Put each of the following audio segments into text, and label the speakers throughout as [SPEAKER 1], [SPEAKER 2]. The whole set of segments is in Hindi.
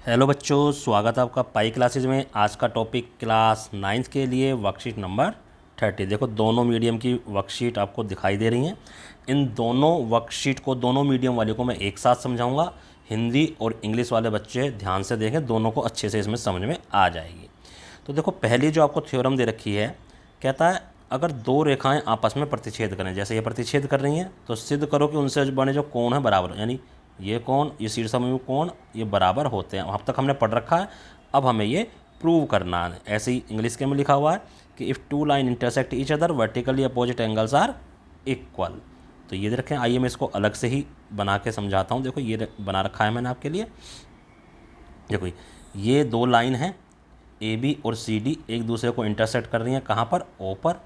[SPEAKER 1] हेलो बच्चों, स्वागत है आपका पाई क्लासेज में। आज का टॉपिक क्लास 9th के लिए वर्कशीट नंबर 30। देखो, दोनों मीडियम की वर्कशीट आपको दिखाई दे रही हैं। इन दोनों वर्कशीट को, दोनों मीडियम वाले को मैं एक साथ समझाऊंगा। हिंदी और इंग्लिश वाले बच्चे ध्यान से देखें, दोनों को अच्छे से इसमें समझ में आ जाएगी। तो देखो, पहली जो आपको थ्योरम दे रखी है, कहता है अगर दो रेखाएं आपस में प्रतिच्छेद करें, जैसे ये प्रतिच्छेद कर रही हैं, तो सिद्ध करो कि उनसे बने जो कोण है बराबर, यानी ये कोण, ये शीर्षसममित कोण, ये बराबर होते हैं। अब तक हमने पढ़ रखा है, अब हमें ये प्रूव करना है। ऐसे ही इंग्लिश के में लिखा हुआ है कि if two line intersect each other vertically opposite angles are equal. तो ये रखें, आइए मैं इसको अलग से ही बना के समझाता हूँ। देखो, ये बना रखा है मैंने आपके लिए। देखो, ये दो लाइन हैं ए बी और सी डी, एक दूसरे को इंटरसेक्ट कर रही हैं। कहाँ पर? ओ पर।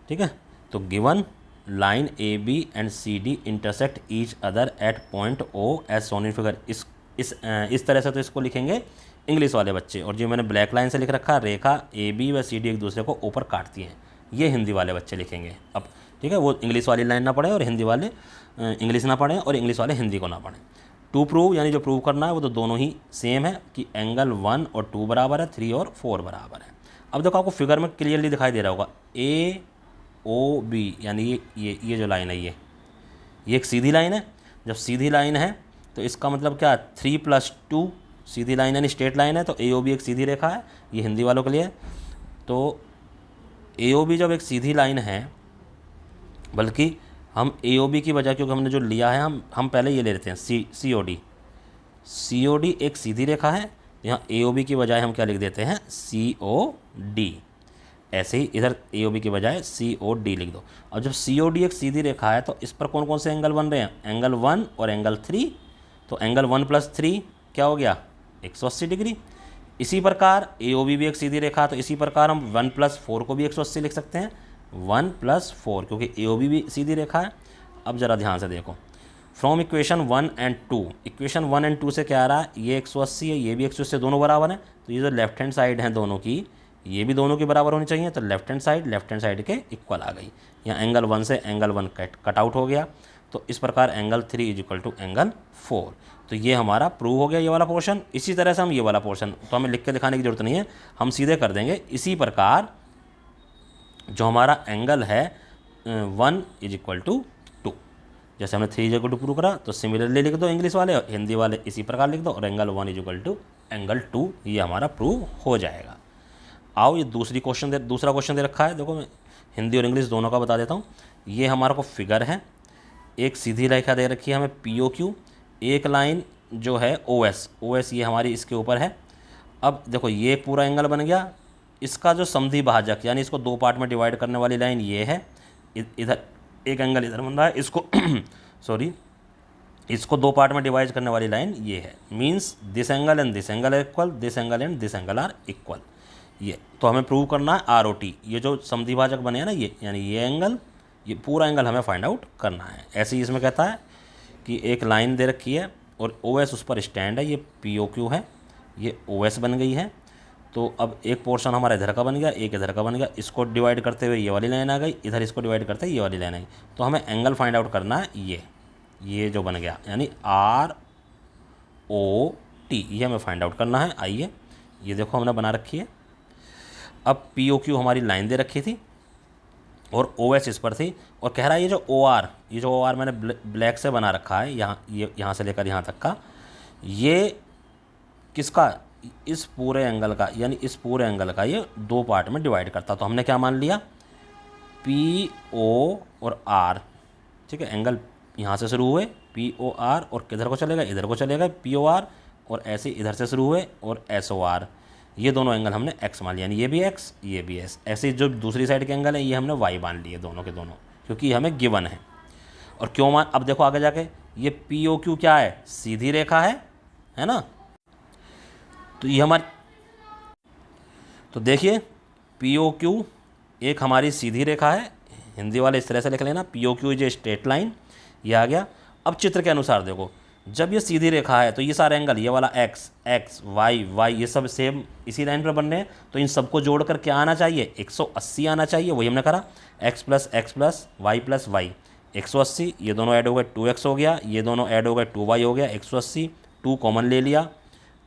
[SPEAKER 1] ठीक है, तो given line A B and C D intersect each other at point O as shown in figure. इस तरह से तो इसको लिखेंगे इंग्लिश वाले बच्चे, और जो मैंने ब्लैक लाइन से लिख रखा, रेखा ए बी व सी डी एक दूसरे को ऊपर काटती हैं, ये हिंदी वाले बच्चे लिखेंगे। अब ठीक है, वो इंग्लिश वाली लाइन ना पढ़ें और हिंदी वाले इंग्लिश ना पढ़ें और इंग्लिश वाले हिंदी को ना पढ़ें। टू प्रूव, यानी जो प्रूव करना है वो तो दोनों ही सेम है कि एंगल 1 और 2 बराबर है, 3 और 4 बराबर है। अब देखो, आपको फिगर में क्लियरली दिखाई दे रहा होगा ए ओ बी, यानी ये जो लाइन है, ये एक सीधी लाइन है। जब सीधी लाइन है तो इसका मतलब क्या? 3+2 सीधी लाइन यानी स्ट्रेट लाइन है, तो ए ओ बी एक सीधी रेखा है। ये हिंदी वालों के लिए। तो ए ओ बी जब एक सीधी लाइन है, बल्कि हम ए ओ बी की बजाय, क्योंकि हमने जो लिया है, हम पहले ये ले लेते हैं सी ओ डी एक सीधी रेखा है। यहाँ ए ओ बी की बजाय हम क्या लिख देते हैं? सी ओ डी। ऐसे ही इधर ए ओ बी के बजाय सी ओ डी लिख दो। अब जब सी ओ डी एक सीधी रेखा है तो इस पर कौन कौन से एंगल बन रहे हैं? एंगल 1 और एंगल 3। तो एंगल 1+3 क्या हो गया? 180 डिग्री। इसी प्रकार ए ओ बी भी एक सीधी रेखा, तो इसी प्रकार हम 1+4 को भी 180 लिख सकते हैं। 1+4, क्योंकि ए ओ बी भी सीधी रेखा है। अब ज़रा ध्यान से देखो, from equation 1 and 2, equation 1 and 2 से क्या आ रहा है? ये 180 है, ये भी 180, दोनों बराबर हैं। तो ये जो लेफ्ट हैंड साइड है दोनों की, ये भी दोनों के बराबर होनी चाहिए। तो लेफ्ट हैंड साइड के इक्वल आ गई। यहाँ एंगल 1 से एंगल 1 कट आउट हो गया। तो इस प्रकार angle 3 is equal to angle 4। तो ये हमारा प्रूव हो गया, ये वाला पोर्शन। इसी तरह से हम ये वाला पोर्शन, तो हमें लिख के दिखाने की जरूरत नहीं है, हम सीधे कर देंगे। इसी प्रकार जो हमारा एंगल है 1 इज इक्वल टू 2, जैसे हमने 3 इज इक्वल टू प्रूव करा, तो सिमिलरली लिख दो इंग्लिश वाले, और हिंदी वाले इसी प्रकार लिख दो, और angle 1 is equal to angle 2, ये हमारा प्रूव हो जाएगा। आओ, ये दूसरा क्वेश्चन दे रखा है। देखो, मैं हिंदी और इंग्लिश दोनों का बता देता हूँ। ये हमारा को फिगर है, एक सीधी रेखा दे रखी है हमें पी ओ क्यू, एक लाइन जो है ओ एस ये हमारी इसके ऊपर है। अब देखो, ये एक पूरा एंगल बन गया। इसका जो समद्वि भाजक, यानी इसको दो पार्ट में डिवाइड करने वाली लाइन ये है। इधर एक एंगल इधर बन रहा है, इसको सॉरी, इसको दो पार्ट में डिवाइड करने वाली लाइन ये है। Means this angle and this angle are equal, this angle and this angle are equal. ये तो हमें प्रूव करना है आर ओ टी, ये जो समद्विभाजक बने हैं ना, ये यानी ये एंगल, ये पूरा एंगल हमें फाइंड आउट करना है। ऐसे ही इसमें कहता है कि एक लाइन दे रखी है और ओ एस उस पर स्टैंड है, ये पी ओ क्यू है, ये ओ एस बन गई है। तो अब एक पोर्शन हमारा इधर का बन गया, एक इधर का बन गया। इसको डिवाइड करते हुए ये वाली लाइन आ गई, इधर इसको डिवाइड करते हुए ये वाली लाइन आई। तो हमें एंगल फाइंड आउट करना है ये जो बन गया, यानी आर ओ टी, ये हमें फाइंड आउट करना है। आइए, ये देखो हमने बना रखी है। अब पी ओ क्यू हमारी लाइन दे रखी थी और ओ एस इस पर थी, और कह रहा है ये जो ओ आर मैंने ब्लैक से बना रखा है, यहाँ से लेकर यहाँ तक का, ये किसका? इस पूरे एंगल का, यानी इस पूरे एंगल का ये दो पार्ट में डिवाइड करता। तो हमने क्या मान लिया? पी ओ और आर। ठीक है, एंगल यहाँ से शुरू हुए पी ओ आर, और किधर को चलेगा? इधर को चलेगा पी ओ आर, और ऐसे इधर से शुरू हुए और एस ओ आर। ये दोनों एंगल हमने एक्स मान लिया, यानी ये भी एक्स, ये भी एस। ऐसे जो दूसरी साइड के एंगल है, ये हमने वाई मान लिए दोनों के दोनों, क्योंकि ये हमें गिवन है। और क्यों मान, अब देखो आगे जाके, ये पी ओ क्यू क्या है? सीधी रेखा है ना। तो ये हमारी, तो देखिए, पी ओ क्यू एक हमारी सीधी रेखा है। हिंदी वाले इस तरह से लिख लेना, P O Q is a straight line, ये आ गया। अब चित्र के अनुसार देखो, जब ये सीधी रेखा है तो ये सारे एंगल, ये वाला एक्स वाई ये सब सेम इसी लाइन पर बन रहे हैं। तो इन सबको जोड़कर क्या आना चाहिए? 180 आना चाहिए। वही हमने करा, एक्स प्लस वाई 180, ये दोनों ऐड हो गए 2x हो गया, ये दोनों ऐड हो गए 2y हो गया 180। 2 कॉमन ले लिया,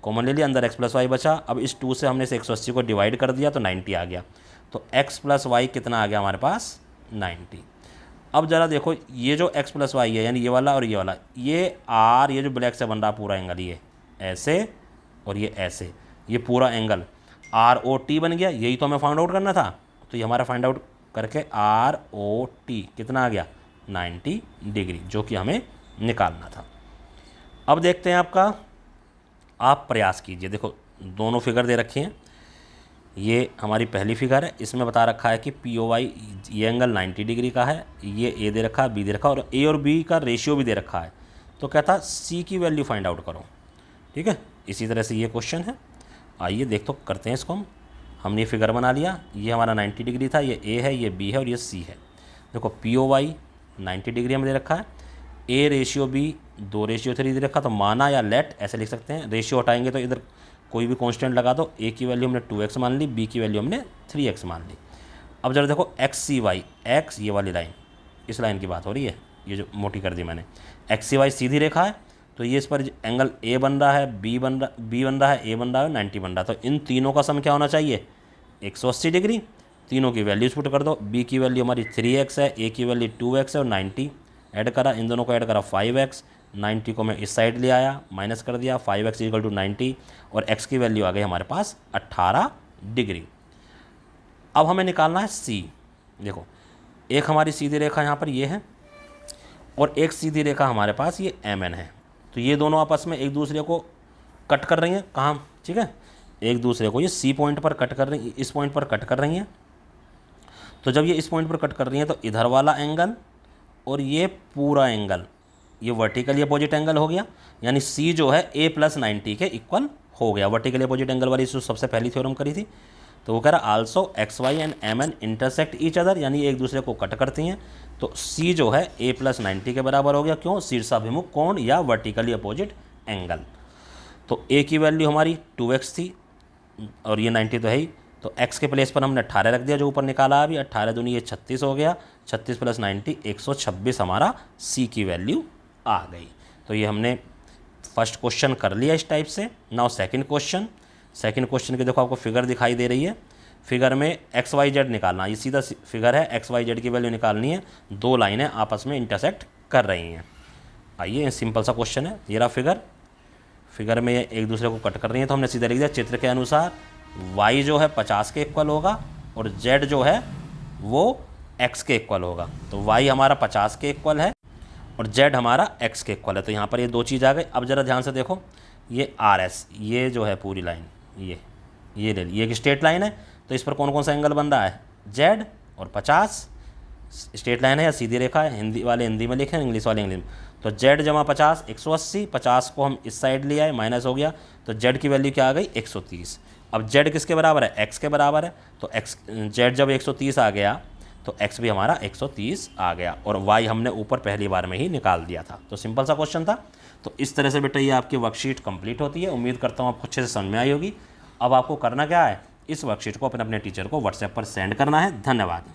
[SPEAKER 1] कॉमन ले लिया, अंदर x प्लस वाई बचा। अब इस 2 से हमने इस 180 को डिवाइड कर दिया तो 90 आ गया। तो x प्लस वाई कितना आ गया हमारे पास? 90। अब ज़रा देखो ये जो x प्लस वाई है यानी ये वाला और ये वाला, ये r, ये जो ब्लैक से बन रहा पूरा एंगल, ये ऐसे और ये ऐसे, ये पूरा एंगल ROT बन गया। यही तो हमें फाइंड आउट करना था। तो ये हमारा फाइंड आउट करके ROT कितना आ गया? 90 डिग्री, जो कि हमें निकालना था। अब देखते हैं आपका, आप प्रयास कीजिए। देखो दोनों फिगर दे रखे हैं, ये हमारी पहली फिगर है, इसमें बता रखा है कि POY ये एंगल 90 डिग्री का है, ये A दे रखा है, B दे रखा है और A और B का रेशियो भी दे रखा है। तो कहता C की वैल्यू फाइंड आउट करो। ठीक है, इसी तरह से ये क्वेश्चन है। आइए देख तो करते हैं इसको हमने ये फिगर बना लिया, ये हमारा 90 डिग्री था, ये A है, ये B है और ये C है। देखो POY 90 डिग्री हमें दे रखा है, A रेशियो B 2:3 दे रखा, तो माना या लेट ऐसे लिख सकते हैं। रेशियो हटाएंगे तो इधर कोई भी कांस्टेंट लगा दो। A की वैल्यू हमने 2x मान ली, B की वैल्यू हमने 3x मान ली। अब जरा देखो XCY, x ये वाली लाइन, इस लाइन की बात हो रही है, ये जो मोटी कर दी मैंने। XCY सीधी रेखा है, तो ये इस पर एंगल A बन रहा है, B बन रहा है, A बन रहा है, 90 बन रहा है। तो इन तीनों का सम क्या होना चाहिए? 180 डिग्री। तीनों की वैल्यूज पुट कर दो। B की वैल्यू हमारी 3x है, A की वैल्यू 2x है और 90 ऐड करा, इन दोनों को ऐड करा 5x, 90 को मैं इस साइड ले आया, माइनस कर दिया, 5x इक्वल टू 90 और x की वैल्यू आ गई हमारे पास 18 डिग्री। अब हमें निकालना है C। देखो एक हमारी सीधी रेखा यहाँ पर ये है और एक सीधी रेखा हमारे पास ये MN है। तो ये दोनों आपस में एक दूसरे को कट कर रही हैं, कहाँ? ठीक है, एक दूसरे को ये C पॉइंट पर कट कर रही, इस पॉइंट पर कट कर रही हैं। तो जब ये इस पॉइंट पर कट कर रही हैं तो इधर वाला एंगल और ये पूरा एंगल ये वर्टिकली अपोजिट एंगल हो गया, यानी C जो है A प्लस 90 के इक्वल हो गया। वर्टिकली अपोजिट एंगल वाली जो सबसे पहली थ्योरम करी थी, तो वो कह रहा also XY and MN intersect each other, यानी एक दूसरे को कट करती हैं। तो C जो है A प्लस 90 के बराबर हो गया। क्यों? शीर्षाभिमुख कोण या वर्टिकली अपोजिट एंगल। तो A की वैल्यू हमारी 2x थी और ये 90 तो है ही, तो x के प्लेस पर हमने 18 रख दिया जो ऊपर निकाला अभी। 18 दूनी ये 36 हो गया, 36 प्लस 90 126 हमारा C की वैल्यू आ गई। तो ये हमने फर्स्ट क्वेश्चन कर लिया इस टाइप से। Now second question. Second question की देखो आपको फिगर दिखाई दे रही है, फिगर में XYZ निकालना, ये सीधा फिगर है, XYZ की वैल्यू निकालनी है। दो लाइनें आपस में इंटरसेक्ट कर रही हैं। आइए सिंपल सा क्वेश्चन है, ये रहा फिगर, फिगर में एक दूसरे को कट कर रही है। तो हमने सीधा लिख दिया चित्र के अनुसार y जो है 50 के इक्वल होगा और z जो है वो x के इक्वल होगा। तो y हमारा 50 के इक्वल है और z हमारा x के इक्वल है। तो यहाँ पर ये दो चीज़ आ गई। अब ज़रा ध्यान से देखो, ये RS ये जो है पूरी लाइन, ये ले ली, ये एक स्ट्रेट लाइन है। तो इस पर कौन कौन सा एंगल बन रहा है? z और 50। स्ट्रेट लाइन है या सीधी रेखा है, हिंदी वाले हिंदी में लिखें, इंग्लिश वाले इंग्लिश में। तो z जमा 50 180, 50 को हम इस साइड ले आए, माइनस हो गया, तो z की वैल्यू क्या आ गई? 130। अब z किसके बराबर है? x के बराबर है। तो x z जब 130 आ गया तो x भी हमारा 130 आ गया और y हमने ऊपर पहली बार में ही निकाल दिया था। तो सिंपल सा क्वेश्चन था। तो इस तरह से बेटा ये आपकी वर्कशीट कंप्लीट होती है। उम्मीद करता हूँ आपको अच्छे से समझ में आई होगी। अब आपको करना क्या है, इस वर्कशीट को अपने टीचर को व्हाट्सएप पर सेंड करना है। धन्यवाद।